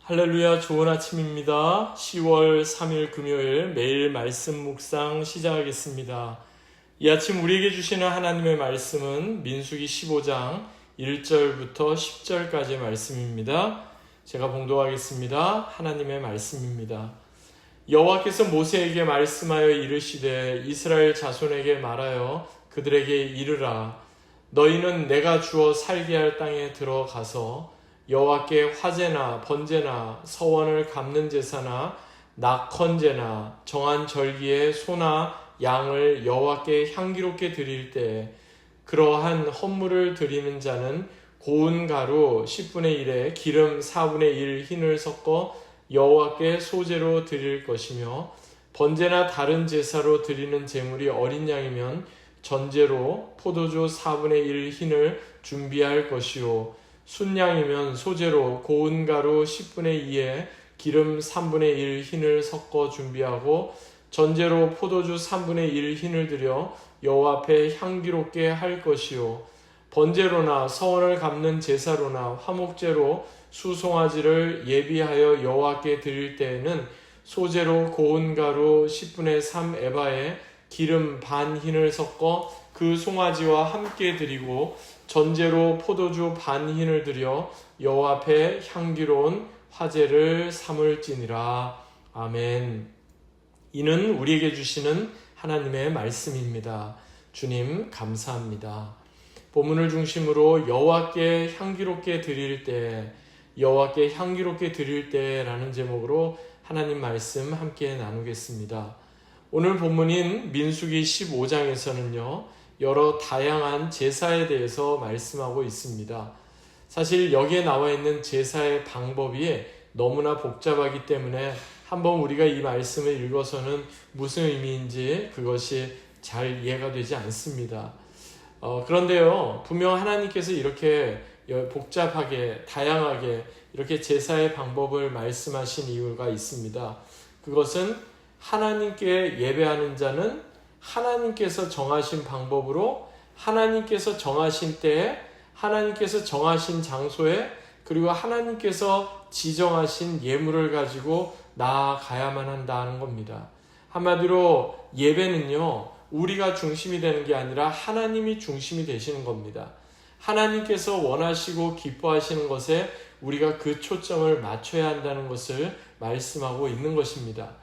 할렐루야, 좋은 아침입니다. 10월 3일 금요일 매일 말씀 묵상 시작하겠습니다. 이 아침 우리에게 주시는 하나님의 말씀은 민수기 15장 1절부터 10절까지의 말씀입니다. 제가 봉독하겠습니다. 하나님의 말씀입니다. 여호와께서 모세에게 말씀하여 이르시되 이스라엘 자손에게 말하여 그들에게 이르라. 너희는 내가 주어 살게 할 땅에 들어가서 여호와께 화제나 번제나 서원을 갚는 제사나 낙헌제나 정한 절기에 소나 양을 여호와께 향기롭게 드릴 때 그러한 헌물을 드리는 자는 고운 가루 10분의 1에 기름 4분의 1 흰을 섞어 여호와께 소제로 드릴 것이며 번제나 다른 제사로 드리는 제물이 어린 양이면 전제로 포도주 4분의 1 흰을 준비할 것이요 순양이면 소제로 고운 가루 10분의 2에 기름 3분의 1 흰을 섞어 준비하고 전제로 포도주 3분의 1 흰을 들여 여호와 앞에 향기롭게 할 것이요 번제로나 서원을 갚는 제사로나 화목제로 수송아지를 예비하여 여호와께 드릴 때에는 소제로 고운 가루 10분의 3 에바에 기름 반 흰을 섞어 그 송아지와 함께 드리고 전제로 포도주 반 흰을 들여 여호와 앞에 향기로운 화제를 삼을지니라. 아멘. 이는 우리에게 주시는 하나님의 말씀입니다. 주님 감사합니다. 본문을 중심으로 여호와께 향기롭게 드릴 때, 여호와께 향기롭게 드릴 때라는 제목으로 하나님 말씀 함께 나누겠습니다. 오늘 본문인 민수기 15장에서는요. 여러 다양한 제사에 대해서 말씀하고 있습니다. 사실 여기에 나와 있는 제사의 방법이 너무나 복잡하기 때문에 한번 우리가 이 말씀을 읽어서는 무슨 의미인지 그것이 잘 이해가 되지 않습니다. 그런데요, 분명 하나님께서 이렇게 복잡하게 다양하게 이렇게 제사의 방법을 말씀하신 이유가 있습니다. 그것은 하나님께 예배하는 자는 하나님께서 정하신 방법으로 하나님께서 정하신 때에 하나님께서 정하신 장소에 그리고 하나님께서 지정하신 예물을 가지고 나아가야만 한다는 겁니다. 한마디로 예배는요, 우리가 중심이 되는 게 아니라 하나님이 중심이 되시는 겁니다. 하나님께서 원하시고 기뻐하시는 것에 우리가 그 초점을 맞춰야 한다는 것을 말씀하고 있는 것입니다.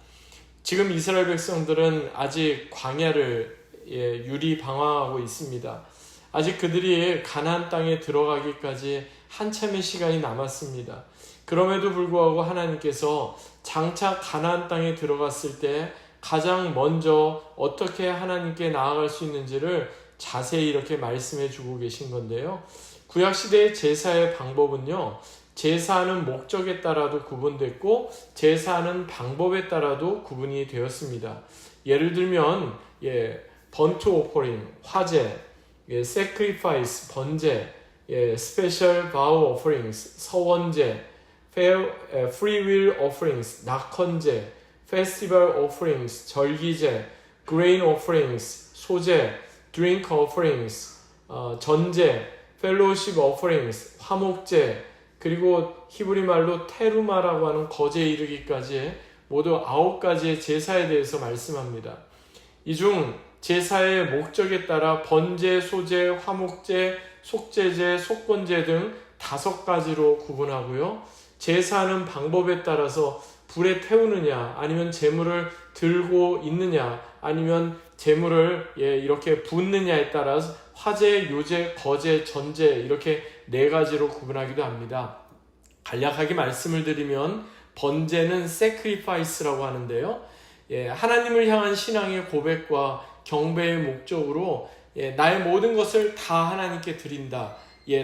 지금 이스라엘 백성들은 아직 광야를 유리방황하고 있습니다. 아직 그들이 가나안 땅에 들어가기까지 한참의 시간이 남았습니다. 그럼에도 불구하고 하나님께서 장차 가나안 땅에 들어갔을 때 가장 먼저 어떻게 하나님께 나아갈 수 있는지를 자세히 이렇게 말씀해 주고 계신 건데요. 구약시대의 제사의 방법은요. 제사하는 목적에 따라도 구분됐고 제사하는 방법에 따라도 구분이 되었습니다. 예를 들면 번트 오퍼링, 화제, sacrifice, 번제, special vow offerings, 서원제, free will offerings, 낙헌제, festival offerings, 절기제, grain offerings, 소제, drink offerings, 전제, fellowship offerings, 화목제, 그리고 히브리 말로 테루마라고 하는 거제에 이르기까지 모두 9가지의 제사에 대해서 말씀합니다. 이 중 제사의 목적에 따라 번제, 소제, 화목제, 속제제, 속건제 등 5가지로 구분하고요. 제사하는 방법에 따라서 불에 태우느냐 아니면 제물을 들고 있느냐 아니면 제물을 이렇게 붓느냐에 따라서 화제, 요제, 거제, 전제 이렇게 4가지로 구분하기도 합니다. 간략하게 말씀을 드리면 번제는 sacrifice라고 하는데요. 하나님을 향한 신앙의 고백과 경배의 목적으로 나의 모든 것을 다 하나님께 드린다.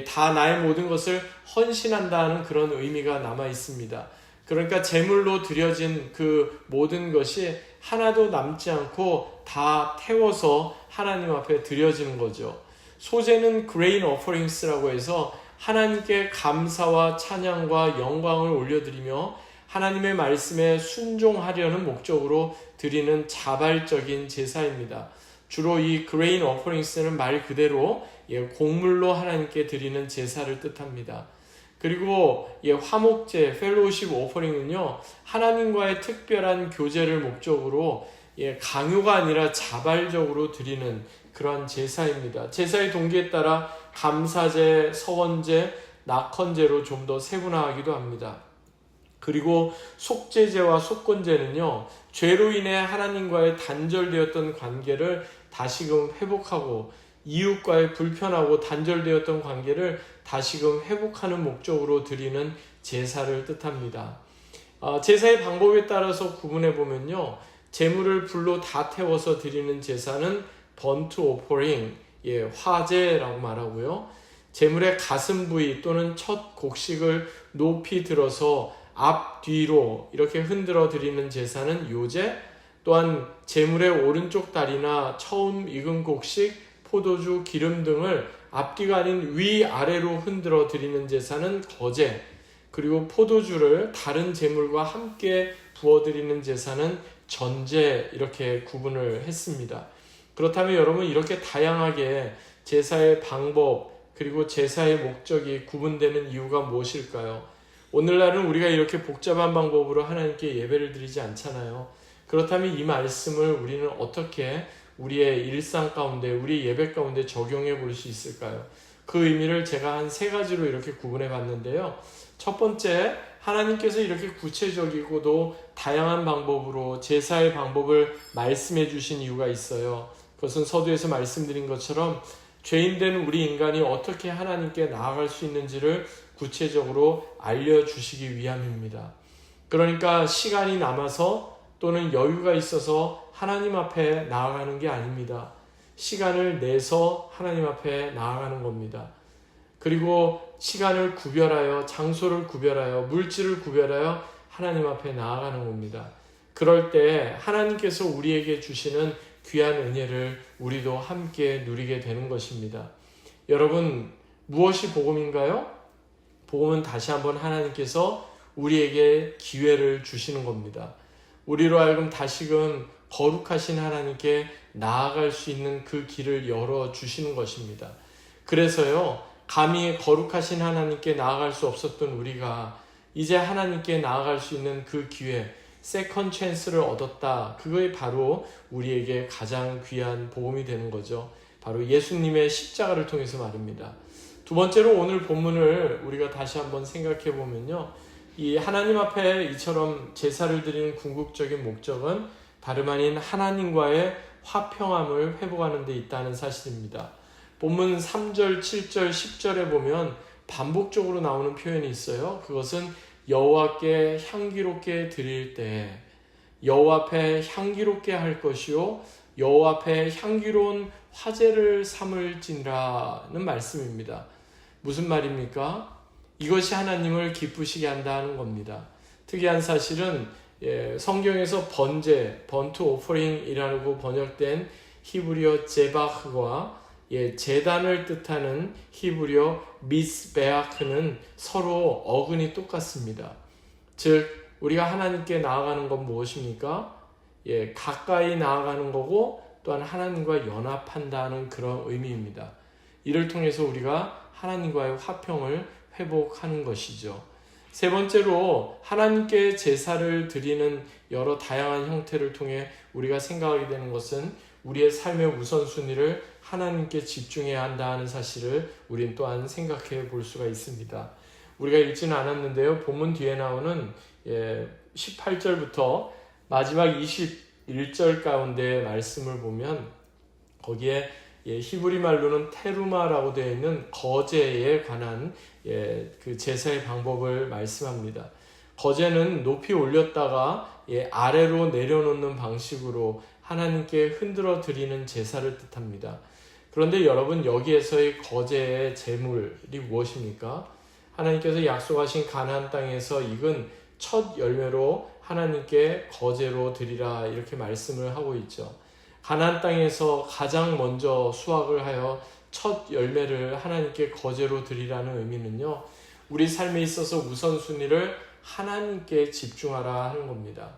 다 나의 모든 것을 헌신한다는 그런 의미가 남아 있습니다. 그러니까 제물로 드려진 그 모든 것이 하나도 남지 않고 다 태워서 하나님 앞에 드려지는 거죠. 소제는 grain offerings라고 해서 하나님께 감사와 찬양과 영광을 올려드리며 하나님의 말씀에 순종하려는 목적으로 드리는 자발적인 제사입니다. 주로 이 grain offerings는 말 그대로 곡물로 하나님께 드리는 제사를 뜻합니다. 그리고 화목제, 펠로우십 오퍼링은요, 하나님과의 특별한 교제를 목적으로 강요가 아니라 자발적으로 드리는 그런 제사입니다. 제사의 동기에 따라 감사제, 서원제, 낙헌제로 좀 더 세분화하기도 합니다. 그리고 속죄제와 속건제는요, 죄로 인해 하나님과의 단절되었던 관계를 다시금 회복하고 이웃과의 불편하고 단절되었던 관계를 다시금 회복하는 목적으로 드리는 제사를 뜻합니다. 제사의 방법에 따라서 구분해 보면요, 제물을 불로 다 태워서 드리는 제사는 번트 오퍼링, 화제라고 말하고요. 제물의 가슴 부위 또는 첫 곡식을 높이 들어서 앞뒤로 이렇게 흔들어 드리는 제사는 요제, 또한 제물의 오른쪽 다리나 처음 익은 곡식, 포도주, 기름 등을 앞뒤가 아닌 위아래로 흔들어 드리는 제사는 거제, 그리고 포도주를 다른 제물과 함께 부어 드리는 제사는 전제, 이렇게 구분을 했습니다. 그렇다면 여러분, 이렇게 다양하게 제사의 방법 그리고 제사의 목적이 구분되는 이유가 무엇일까요? 오늘날은 우리가 이렇게 복잡한 방법으로 하나님께 예배를 드리지 않잖아요. 그렇다면 이 말씀을 우리는 어떻게 우리의 일상 가운데, 우리 예배 가운데 적용해 볼 수 있을까요? 그 의미를 제가 한 3가지로 이렇게 구분해 봤는데요. 첫 번째, 하나님께서 이렇게 구체적이고도 다양한 방법으로 제사의 방법을 말씀해 주신 이유가 있어요. 그것은 서두에서 말씀드린 것처럼 죄인된 우리 인간이 어떻게 하나님께 나아갈 수 있는지를 구체적으로 알려주시기 위함입니다. 그러니까 시간이 남아서 또는 여유가 있어서 하나님 앞에 나아가는 게 아닙니다. 시간을 내서 하나님 앞에 나아가는 겁니다. 그리고 시간을 구별하여, 장소를 구별하여, 물질을 구별하여 하나님 앞에 나아가는 겁니다. 그럴 때 하나님께서 우리에게 주시는 귀한 은혜를 우리도 함께 누리게 되는 것입니다. 여러분, 무엇이 복음인가요? 복음은 다시 한번 하나님께서 우리에게 기회를 주시는 겁니다. 우리로 하여금 다시금 거룩하신 하나님께 나아갈 수 있는 그 길을 열어주시는 것입니다. 그래서요, 감히 거룩하신 하나님께 나아갈 수 없었던 우리가 이제 하나님께 나아갈 수 있는 그 기회, 세컨 찬스를 얻었다. 그거에 바로 우리에게 가장 귀한 복음이 되는 거죠. 바로 예수님의 십자가를 통해서 말입니다. 두 번째로 오늘 본문을 우리가 다시 한번 생각해 보면요, 이 하나님 앞에 이처럼 제사를 드리는 궁극적인 목적은 다름 아닌 하나님과의 화평함을 회복하는 데 있다는 사실입니다. 본문 3절, 7절, 10절에 보면 반복적으로 나오는 표현이 있어요. 그것은 여호와께 향기롭게 드릴 때 여호와 앞에 향기롭게 할 것이요 여호와 앞에 향기로운 화제를 삼을지니라는 말씀입니다. 무슨 말입니까? 이것이 하나님을 기쁘시게 한다는 겁니다. 특이한 사실은 성경에서 번제, 번트 오퍼링이라고 번역된 히브리어 제바흐와 제단을 뜻하는 히브리어 미스베아크는 서로 어근이 똑같습니다. 즉 우리가 하나님께 나아가는 건 무엇입니까? 가까이 나아가는 거고 또한 하나님과 연합한다는 그런 의미입니다. 이를 통해서 우리가 하나님과의 화평을 회복하는 것이죠. 세 번째로 하나님께 제사를 드리는 여러 다양한 형태를 통해 우리가 생각하게 되는 것은 우리의 삶의 우선순위를 하나님께 집중해야 한다는 사실을 우린 또한 생각해 볼 수가 있습니다. 우리가 읽지는 않았는데요. 본문 뒤에 나오는 18절부터 마지막 21절 가운데 말씀을 보면 거기에 히브리 말로는 테루마라고 되어 있는 거제에 관한 그 제사의 방법을 말씀합니다. 거제는 높이 올렸다가 아래로 내려놓는 방식으로 하나님께 흔들어 드리는 제사를 뜻합니다. 그런데 여러분, 여기에서의 거제의 제물이 무엇입니까? 하나님께서 약속하신 가나안 땅에서 익은 첫 열매로 하나님께 거제로 드리라, 이렇게 말씀을 하고 있죠. 가나안 땅에서 가장 먼저 수확을 하여 첫 열매를 하나님께 거제로 드리라는 의미는요, 우리 삶에 있어서 우선순위를 하나님께 집중하라 하는 겁니다.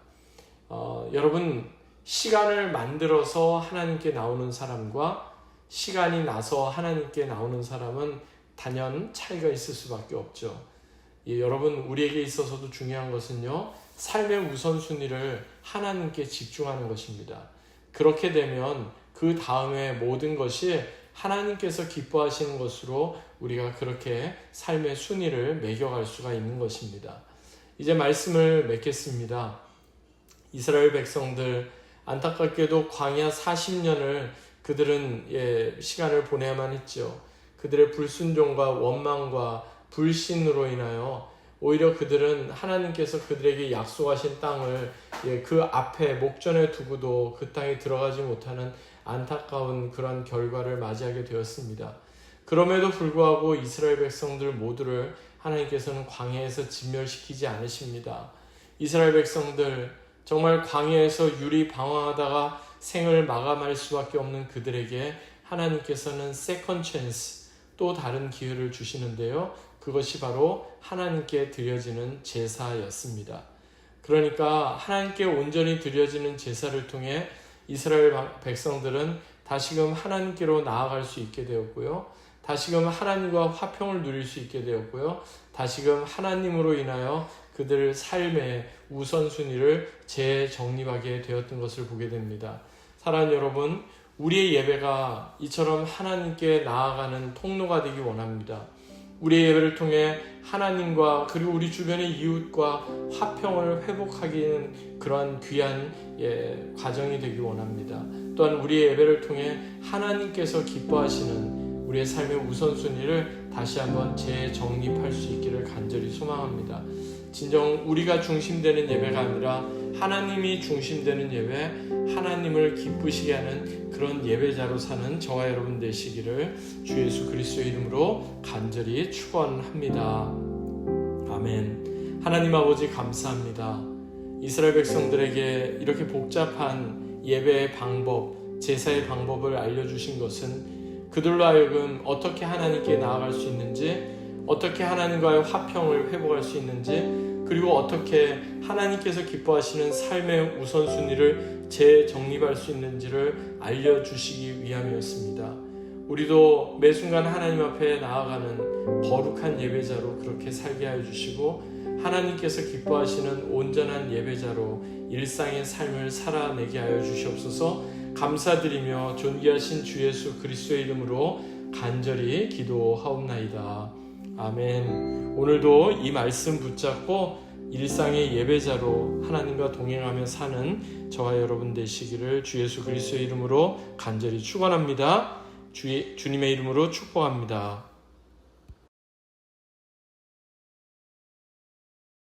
여러분, 시간을 만들어서 하나님께 나오는 사람과 시간이 나서 하나님께 나오는 사람은 단연 차이가 있을 수밖에 없죠. 여러분, 우리에게 있어서도 중요한 것은요, 삶의 우선순위를 하나님께 집중하는 것입니다. 그렇게 되면 그 다음에 모든 것이 하나님께서 기뻐하시는 것으로 우리가 그렇게 삶의 순위를 매겨갈 수가 있는 것입니다. 이제 말씀을 맺겠습니다. 이스라엘 백성들, 안타깝게도 광야 40년을 그들은 시간을 보내야만 했죠. 그들의 불순종과 원망과 불신으로 인하여 오히려 그들은 하나님께서 그들에게 약속하신 땅을 그 앞에 목전에 두고도 그 땅에 들어가지 못하는 안타까운 그런 결과를 맞이하게 되었습니다. 그럼에도 불구하고 이스라엘 백성들 모두를 하나님께서는 광야에서 진멸시키지 않으십니다. 이스라엘 백성들, 정말 광야에서 유리방황하다가 생을 마감할 수밖에 없는 그들에게 하나님께서는 세컨드 찬스, 또 다른 기회를 주시는데요. 그것이 바로 하나님께 드려지는 제사였습니다. 그러니까 하나님께 온전히 드려지는 제사를 통해 이스라엘 백성들은 다시금 하나님께로 나아갈 수 있게 되었고요. 다시금 하나님과 화평을 누릴 수 있게 되었고요. 다시금 하나님으로 인하여 그들 삶의 우선순위를 재정립하게 되었던 것을 보게 됩니다. 사랑하는 여러분, 우리의 예배가 이처럼 하나님께 나아가는 통로가 되기 원합니다. 우리의 예배를 통해 하나님과 그리고 우리 주변의 이웃과 화평을 회복하기는 그러한 귀한 과정이 되기 원합니다. 또한 우리의 예배를 통해 하나님께서 기뻐하시는 우리의 삶의 우선순위를 다시 한번 재정립할 수 있기를 간절히 소망합니다. 진정 우리가 중심되는 예배가 아니라 하나님이 중심되는 예배, 하나님을 기쁘시게 하는 그런 예배자로 사는 저와 여러분 되시기를 주 예수 그리스도의 이름으로 간절히 축원합니다. 아멘. 하나님 아버지 감사합니다. 이스라엘 백성들에게 이렇게 복잡한 예배의 방법, 제사의 방법을 알려주신 것은 그들로 하여금 어떻게 하나님께 나아갈 수 있는지, 어떻게 하나님과의 화평을 회복할 수 있는지, 그리고 어떻게 하나님께서 기뻐하시는 삶의 우선순위를 재정립할 수 있는지를 알려주시기 위함이었습니다. 우리도 매 순간 하나님 앞에 나아가는 거룩한 예배자로 그렇게 살게 하여 주시고, 하나님께서 기뻐하시는 온전한 예배자로 일상의 삶을 살아내게 하여 주시옵소서. 감사드리며 존귀하신 주 예수 그리스도의 이름으로 간절히 기도하옵나이다. 아멘. 오늘도 이 말씀 붙잡고 일상의 예배자로 하나님과 동행하며 사는 저와 여러분 되시기를 주 예수 그리스도의 이름으로 간절히 축원합니다. 주님의 이름으로 축복합니다.